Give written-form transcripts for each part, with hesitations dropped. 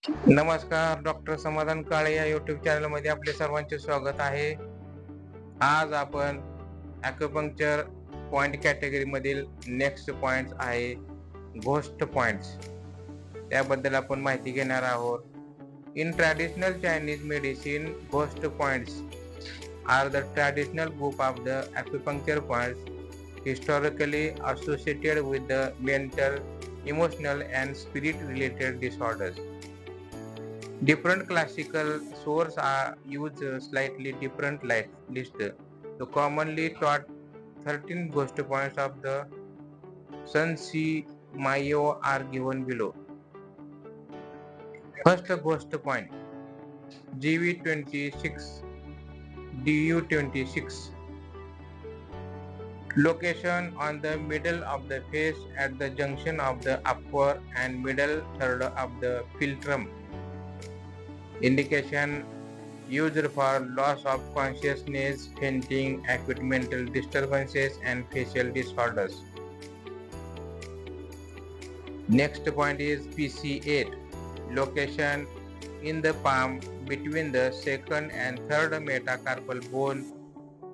नमस्कार, डॉक्टर समाधान काळे या यूट्यूब चॅनलमध्ये आपले सर्वांचे स्वागत आहे. आज आपण ॲक्युपंक्चर पॉइंट कॅटेगरीमधील नेक्स्ट पॉइंट्स आहे घोस्ट पॉइंट्स. त्याबद्दल आपण माहिती घेणार आहोत. In traditional Chinese medicine, ghost points are the traditional group of the acupuncture points historically associated with the mental, emotional and spirit related disorders. Different classical sources use slightly different list. The commonly taught 13 ghost points of the Sun Si Mayo are given below. First ghost point, GV26, DU26. Location on the middle of the face at the junction of the upper and middle third of the philtrum. Indication used for loss of consciousness, fainting, acute mental disturbances and facial disorders. Next point is PC8. Location in the palm between the second and third metacarpal bone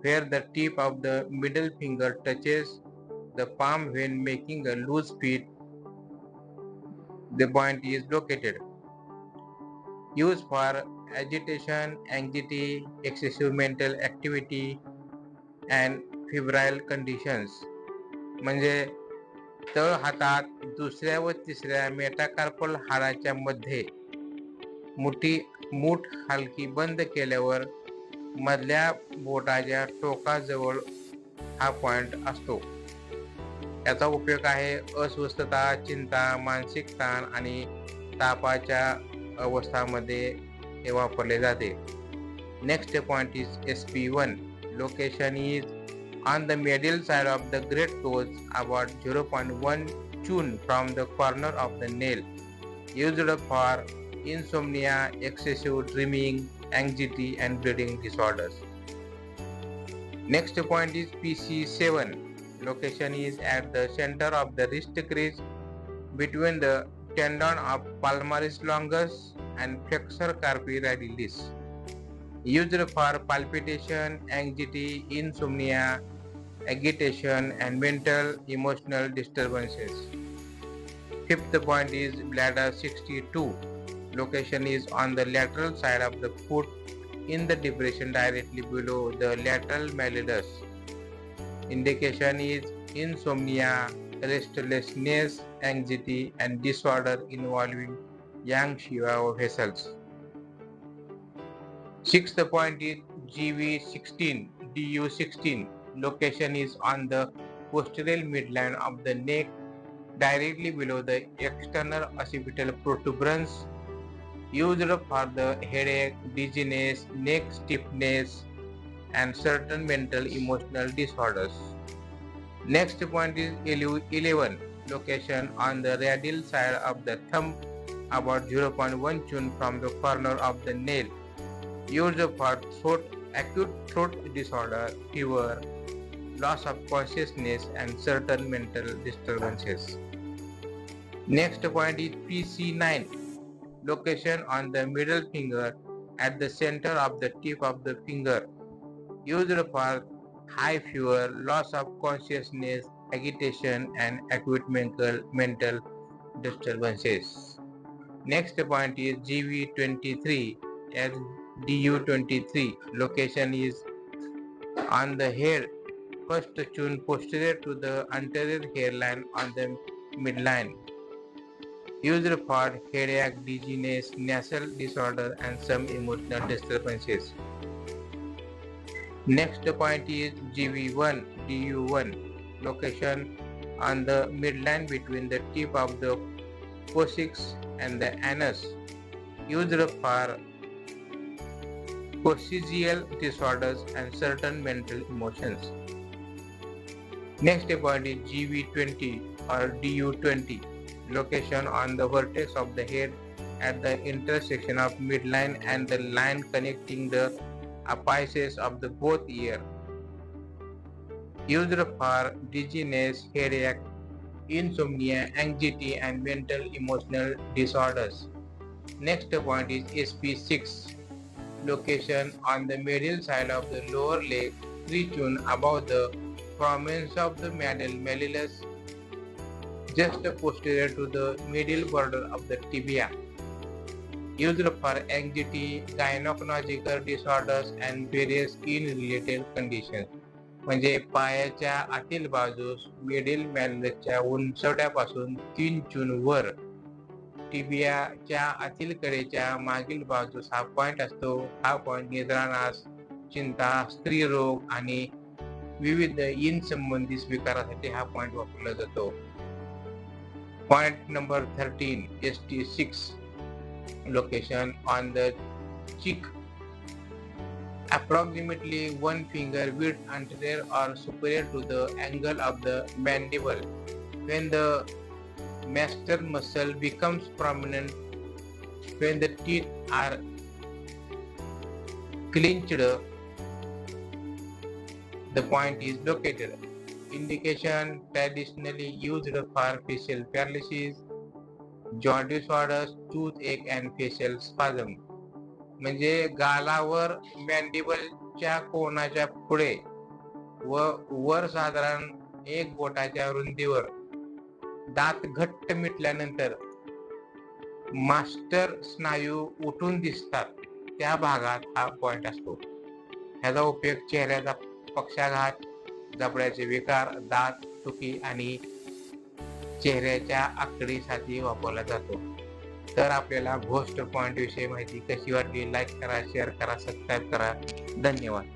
where the tip of the middle finger touches the palm when making a loose fit. The point is located. Used for agitation, anxiety, excessive mental activity and febrile conditions. म्हणजे तळ हातात दुसऱ्या व तिसऱ्या metacarpal हाडाच्या मध्ये मूठ हलकी बंद केल्यावर मधल्या बोटाच्या टोकाजवळ हा पॉइंट असतो. याचा उपयोग आहे अस्वस्थता, चिंता, मानसिक ताण आणि तापाच्या अवस्थामध्ये हे वापरले जाते. Next point is SP1. Location is on the medial side of the great toes about 0.1 chun from the corner of the nail. Used for insomnia, excessive dreaming, anxiety and bleeding disorders. Next point is PC7. Location is at the center of the wrist crease between the tendon of palmaris longus and flexor carpi radialis. Used for palpitation, anxiety, insomnia, agitation and mental emotional disturbances. Fifth point is bladder 62. Location is on the lateral side of the foot in the depression directly below the lateral malleus. Indication is insomnia, restlessness, anxiety and disorder involving yang Shiva vessels. Sixth point is GV16, DU16. Location is on the posterior midline of the neck directly below the external occipital protuberance. Used for the headache, dizziness, neck stiffness and certain mental emotional disorders. Next point is 11. Location on the radial side of the thumb about 0.1 chun from the corner of the nail. Used for acute throat disorder, fever, loss of consciousness and certain mental disturbances. Next point is PC9. Location on the middle finger at the center of the tip of the finger. Used for high fever, loss of consciousness, agitation and acute mental disturbances. Next point is GV23 as DU23. Location is on the head, first chun posterior to the anterior hairline on the midline. Used for headache, dizziness, nasal disorder and some emotional disturbances. Next point is GV1, DU1. Location on the midline between the tip of the coccyx and the anus. Used for coccygeal disorders and certain mental emotions. Next point is GV20 or DU20. Location on the vertex of the head at the intersection of midline and the line connecting the apices of the both ear. Used for dizziness, headache, insomnia, anxiety and mental emotional disorders. Next point is SP6, location on the medial side of the lower leg, 3 tune above the prominence of the malleolus, just posterior to the medial border of the tibia. Used for anxiety, gynecological disorders and various skin-related conditions. म्हणजे पायाच्या आतील बाजूस middle मॅलसच्या उंचवट्यापासून 3 जून वर टिबियाच्या आतील कडेच्या मागील बाजूस हा point असतो. हा पॉइंट निद्रानाश, चिंता, स्त्रीरोग आणि विविध इन संबंधित विकारासाठी हा पॉइंट वापरला जातो. Point number 13, ST6, location on the cheek, approximately 1 finger width anterior or superior to the angle of the mandible. When the masseter muscle becomes prominent, when the teeth are clenched, the point is located. Indication traditionally used for facial paralysis, jaw disorders, toothache and facial spasm. म्हणजे गालावर मॅन्डिबलच्या कोनाच्या पुढे व वर साधारण 1 बोटाच्या रुंदीवर दात घट्ट मिटल्यानंतर master स्नायू उठून दिसतात, त्या भागात हा पॉइंट असतो. ह्याचा उपयोग चेहऱ्याचा पक्षाघात, जबड्याचे विकार, दात दुखी आणि चेहऱ्याच्या आकडीसाठी वापरला जातो. तर आपल्याला घोस्ट पॉइंट विषयी माहिती कशी वाटली? लाईक करा, शेअर करा, सबस्क्राईब करा. धन्यवाद.